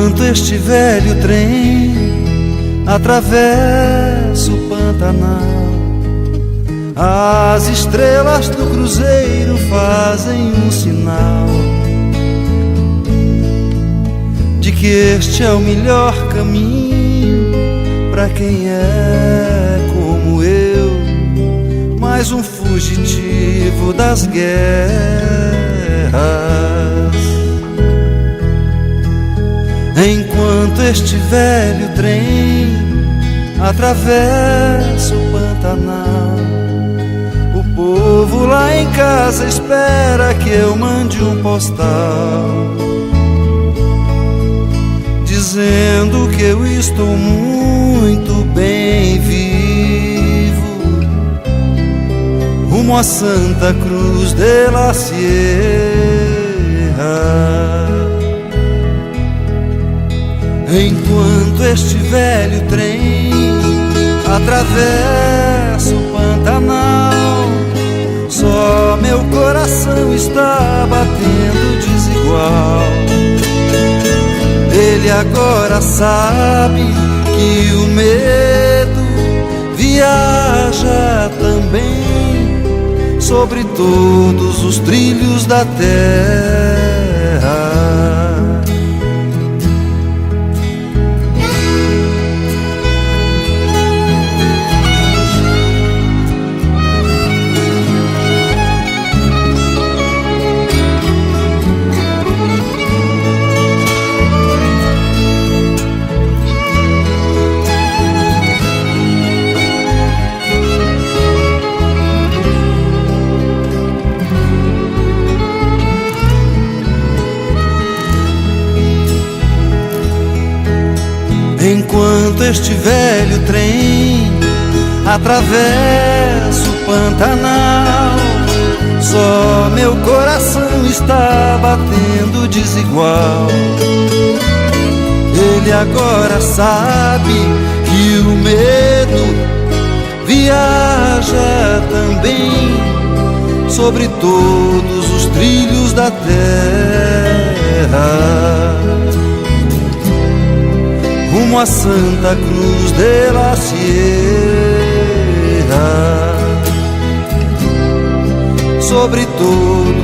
Enquanto este velho trem atravessa o Pantanal, as estrelas do cruzeiro fazem um sinal de que este é o melhor caminho para quem é como eu, mais um fugitivo das guerras. Enquanto este velho trem atravessa o Pantanal, o povo lá em casa espera que eu mande um postal dizendo que eu estou muito bem vivo, rumo a Santa Cruz de la Sierra. Enquanto este velho trem atravessa o Pantanal, só meu coração está batendo desigual. Ele agora sabe que o medo viaja também sobre todos os trilhos da terra. Enquanto este velho trem atravessa o Pantanal, só meu coração está batendo desigual. Ele agora sabe que o medo viaja também sobre todos os trilhos da terra, rumo a Santa Cruz de la Sierra, sobre todo